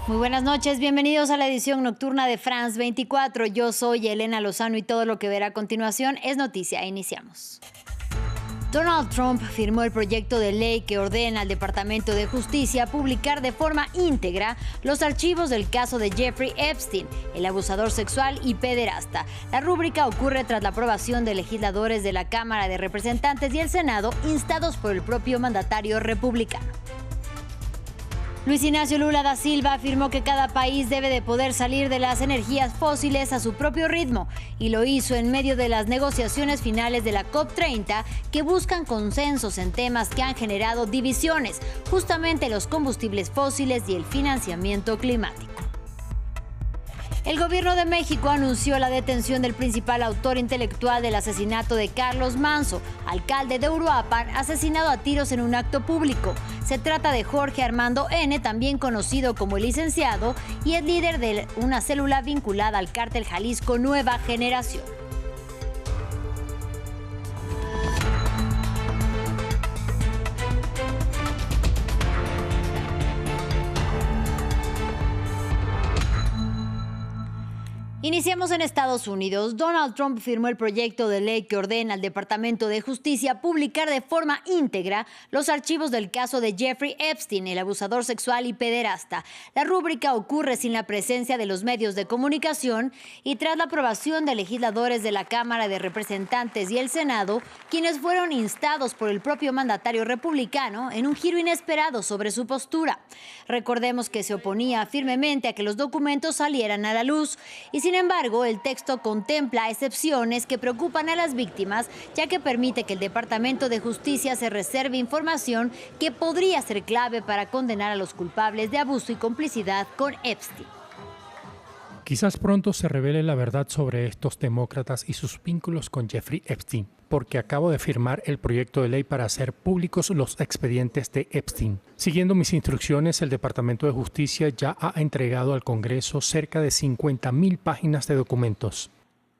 Muy buenas noches, bienvenidos a la edición nocturna de France 24. Yo soy Elena Lozano y todo lo que verá a continuación es noticia. Iniciamos. Donald Trump firmó el proyecto de ley que ordena al Departamento de Justicia publicar de forma íntegra los archivos del caso de Jeffrey Epstein, el abusador sexual y pederasta. La rúbrica ocurre tras la aprobación de legisladores de la Cámara de Representantes y el Senado, instados por el propio mandatario republicano. Luis Ignacio Lula da Silva afirmó que cada país debe de poder salir de las energías fósiles a su propio ritmo y lo hizo en medio de las negociaciones finales de la COP30 que buscan consensos en temas que han generado divisiones, justamente los combustibles fósiles y el financiamiento climático. El gobierno de México anunció la detención del principal autor intelectual del asesinato de Carlos Manzo, alcalde de Uruapan, asesinado a tiros en un acto público. Se trata de Jorge Armando N., también conocido como el Licenciado, y es líder de una célula vinculada al cártel Jalisco Nueva Generación. Iniciamos en Estados Unidos. Donald Trump firmó el proyecto de ley que ordena al Departamento de Justicia publicar de forma íntegra los archivos del caso de Jeffrey Epstein, el abusador sexual y pederasta. La rúbrica ocurre sin la presencia de los medios de comunicación y tras la aprobación de legisladores de la Cámara de Representantes y el Senado, quienes fueron instados por el propio mandatario republicano en un giro inesperado sobre su postura. Recordemos que se oponía firmemente a que los documentos salieran a la luz y sin embargo, el texto contempla excepciones que preocupan a las víctimas, ya que permite que el Departamento de Justicia se reserve información que podría ser clave para condenar a los culpables de abuso y complicidad con Epstein. Quizás pronto se revele la verdad sobre estos demócratas y sus vínculos con Jeffrey Epstein, porque acabo de firmar el proyecto de ley para hacer públicos los expedientes de Epstein. Siguiendo mis instrucciones, el Departamento de Justicia ya ha entregado al Congreso cerca de 50.000 páginas de documentos.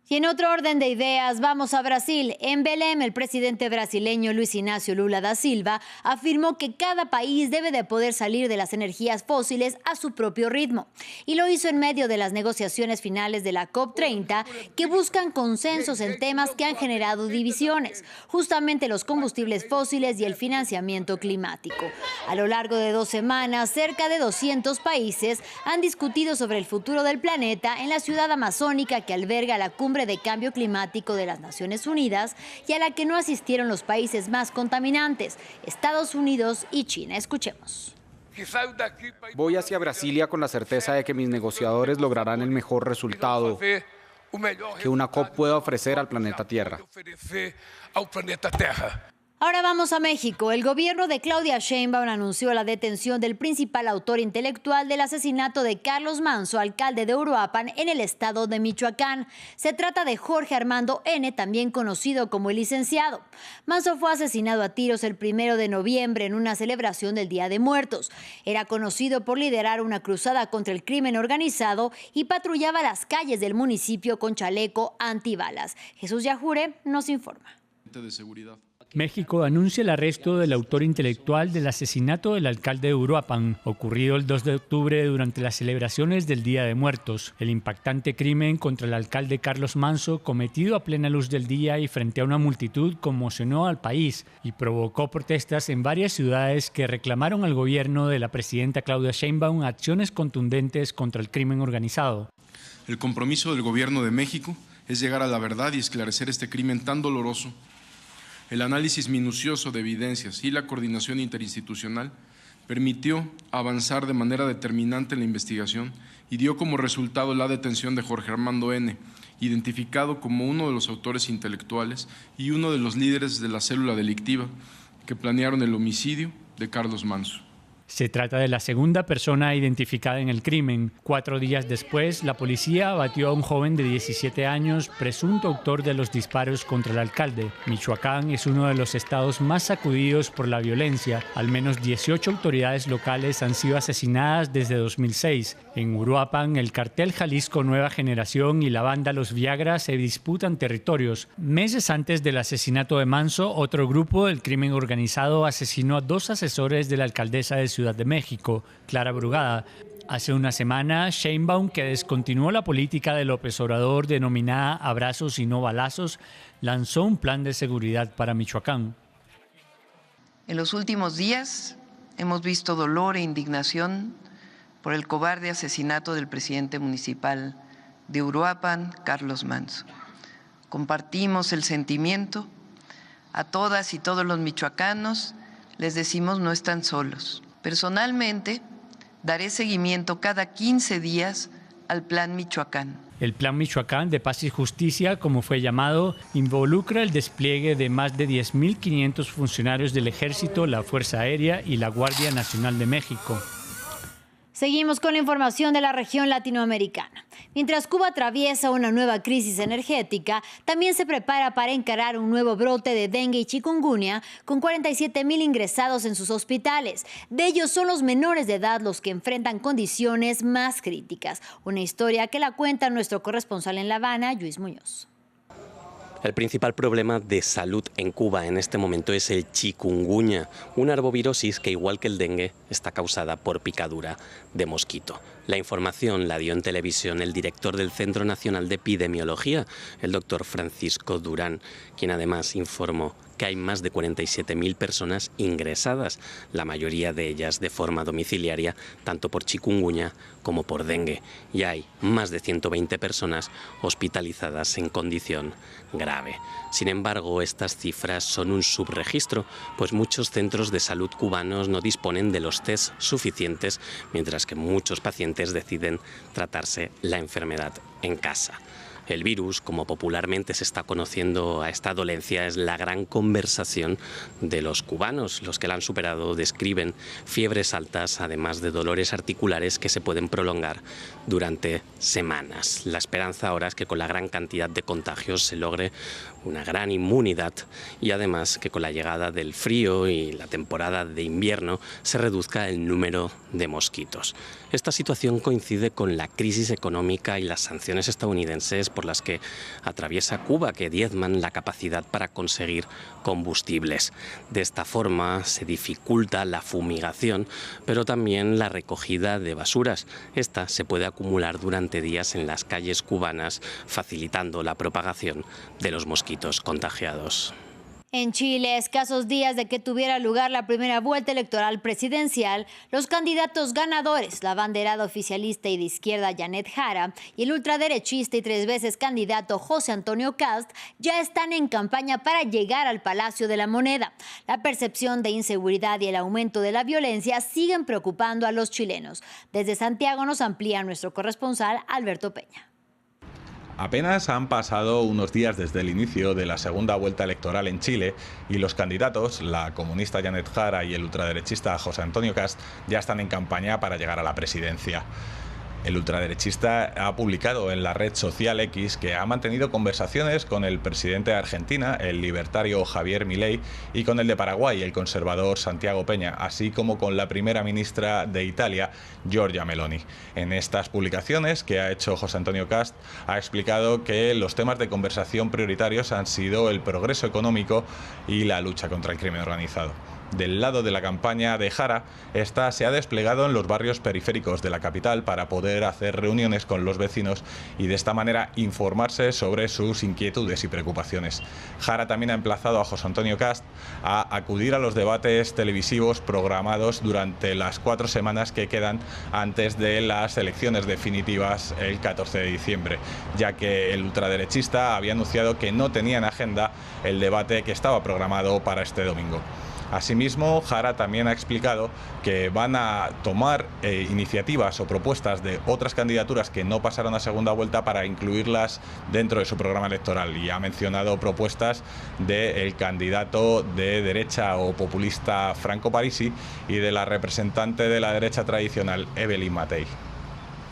Y en otro orden de ideas, vamos a Brasil. En Belém, el presidente brasileño Luis Ignacio Lula da Silva afirmó que cada país debe de poder salir de las energías fósiles a su propio ritmo. Y lo hizo en medio de las negociaciones finales de la COP30 que buscan consensos en temas que han generado divisiones, justamente los combustibles fósiles y el financiamiento climático. A lo largo de 2 semanas, cerca de 200 países han discutido sobre el futuro del planeta en la ciudad amazónica que alberga la cumbre de cambio climático de las Naciones Unidas y a la que no asistieron los países más contaminantes, Estados Unidos y China. Escuchemos. Voy hacia Brasilia con la certeza de que mis negociadores lograrán el mejor resultado que una COP pueda ofrecer al planeta Tierra. Ahora vamos a México. El gobierno de Claudia Sheinbaum anunció la detención del principal autor intelectual del asesinato de Carlos Manzo, alcalde de Uruapan, en el estado de Michoacán. Se trata de Jorge Armando N., también conocido como el Licenciado. Manzo fue asesinado a tiros el 1 de noviembre en una celebración del Día de Muertos. Era conocido por liderar una cruzada contra el crimen organizado y patrullaba las calles del municipio con chaleco antibalas. Jesús Yajure nos informa. México anuncia el arresto del autor intelectual del asesinato del alcalde de Uruapan, ocurrido el 2 de octubre durante las celebraciones del Día de Muertos. El impactante crimen contra el alcalde Carlos Manzo, cometido a plena luz del día y frente a una multitud, conmocionó al país y provocó protestas en varias ciudades que reclamaron al gobierno de la presidenta Claudia Sheinbaum acciones contundentes contra el crimen organizado. El compromiso del gobierno de México es llegar a la verdad y esclarecer este crimen tan doloroso. El análisis minucioso de evidencias y la coordinación interinstitucional permitió avanzar de manera determinante en la investigación y dio como resultado la detención de Jorge Armando N., identificado como uno de los autores intelectuales y uno de los líderes de la célula delictiva que planearon el homicidio de Carlos Manzo. Se trata de la segunda persona identificada en el crimen. 4 días después, la policía abatió a un joven de 17 años, presunto autor de los disparos contra el alcalde. Michoacán es uno de los estados más sacudidos por la violencia. Al menos 18 autoridades locales han sido asesinadas desde 2006. En Uruapan, el cartel Jalisco Nueva Generación y la banda Los Viagra se disputan territorios. Meses antes del asesinato de Manzo, otro grupo del crimen organizado asesinó a 2 asesores de la alcaldesa de Ciudad Ciudad de México, Clara Brugada. Hace una semana, Sheinbaum, que descontinuó la política de López Obrador denominada abrazos y no balazos, lanzó un plan de seguridad para Michoacán. En los últimos días hemos visto dolor e indignación por el cobarde asesinato del presidente municipal de Uruapan, Carlos Manzo. Compartimos el sentimiento. A todas y todos los michoacanos les decimos no están solos. Personalmente, daré seguimiento cada 15 días al Plan Michoacán. El Plan Michoacán de Paz y Justicia, como fue llamado, involucra el despliegue de más de 10.500 funcionarios del Ejército, la Fuerza Aérea y la Guardia Nacional de México. Seguimos con la información de la región latinoamericana. Mientras Cuba atraviesa una nueva crisis energética, también se prepara para encarar un nuevo brote de dengue y chikungunya con 47.000 ingresados en sus hospitales. De ellos son los menores de edad los que enfrentan condiciones más críticas. Una historia que la cuenta nuestro corresponsal en La Habana, Luis Muñoz. El principal problema de salud en Cuba en este momento es el chikungunya, una arbovirosis que, igual que el dengue, está causada por picadura de mosquito. La información la dio en televisión el director del Centro Nacional de Epidemiología, el doctor Francisco Durán, quien además informó que hay más de 47.000 personas ingresadas, la mayoría de ellas de forma domiciliaria, tanto por chikungunya como por dengue, y hay más de 120 personas hospitalizadas en condición grave. Sin embargo, estas cifras son un subregistro, pues muchos centros de salud cubanos no disponen de los test suficientes, mientras que muchos pacientes deciden tratarse la enfermedad en casa. El virus, como popularmente se está conociendo a esta dolencia, es la gran conversación de los cubanos. Los que la han superado describen fiebres altas, además de dolores articulares que se pueden prolongar durante semanas. La esperanza ahora es que con la gran cantidad de contagios se logre una gran inmunidad y además que con la llegada del frío y la temporada de invierno se reduzca el número de mosquitos. Esta situación coincide con la crisis económica y las sanciones estadounidenses por las que atraviesa Cuba, que diezman la capacidad para conseguir combustibles. De esta forma se dificulta la fumigación, pero también la recogida de basuras. Esta se puede acumular durante días en las calles cubanas, facilitando la propagación de los mosquitos contagiados. En Chile, a escasos días de que tuviera lugar la primera vuelta electoral presidencial, los candidatos ganadores, la abanderada oficialista y de izquierda Janet Jara y el ultraderechista y 3 veces candidato José Antonio Kast, ya están en campaña para llegar al Palacio de la Moneda. La percepción de inseguridad y el aumento de la violencia siguen preocupando a los chilenos. Desde Santiago nos amplía nuestro corresponsal Alberto Peña. Apenas han pasado unos días desde el inicio de la segunda vuelta electoral en Chile y los candidatos, la comunista Janet Jara y el ultraderechista José Antonio Kast, ya están en campaña para llegar a la presidencia. El ultraderechista ha publicado en la red social X que ha mantenido conversaciones con el presidente de Argentina, el libertario Javier Milei, y con el de Paraguay, el conservador Santiago Peña, así como con la primera ministra de Italia, Giorgia Meloni. En estas publicaciones que ha hecho José Antonio Kast, ha explicado que los temas de conversación prioritarios han sido el progreso económico y la lucha contra el crimen organizado. Del lado de la campaña de Jara, esta se ha desplegado en los barrios periféricos de la capital para poder hacer reuniones con los vecinos y de esta manera informarse sobre sus inquietudes y preocupaciones. Jara también ha emplazado a José Antonio Kast a acudir a los debates televisivos programados durante las 4 semanas que quedan antes de las elecciones definitivas el 14 de diciembre, ya que el ultraderechista había anunciado que no tenía en agenda el debate que estaba programado para este domingo. Asimismo, Jara también ha explicado que van a tomar iniciativas o propuestas de otras candidaturas que no pasaron a segunda vuelta para incluirlas dentro de su programa electoral, y ha mencionado propuestas del candidato de derecha o populista Franco Parisi y de la representante de la derecha tradicional Evelyn Matei.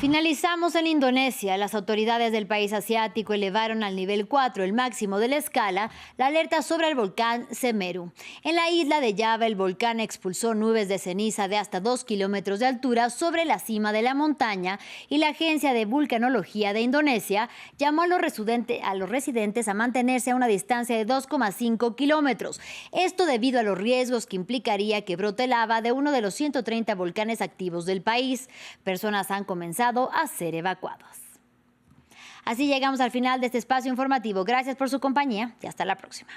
Finalizamos en Indonesia. Las autoridades del país asiático elevaron al nivel 4, el máximo de la escala, la alerta sobre el volcán Semeru. En la isla de Java, el volcán expulsó nubes de ceniza de hasta 2 kilómetros de altura sobre la cima de la montaña y la Agencia de Vulcanología de Indonesia llamó a los residentes a mantenerse a una distancia de 2,5 kilómetros. Esto debido a los riesgos que implicaría que brote lava de uno de los 130 volcanes activos del país. Personas han comenzado a ser evacuados. Así llegamos al final de este espacio informativo. Gracias por su compañía y hasta la próxima.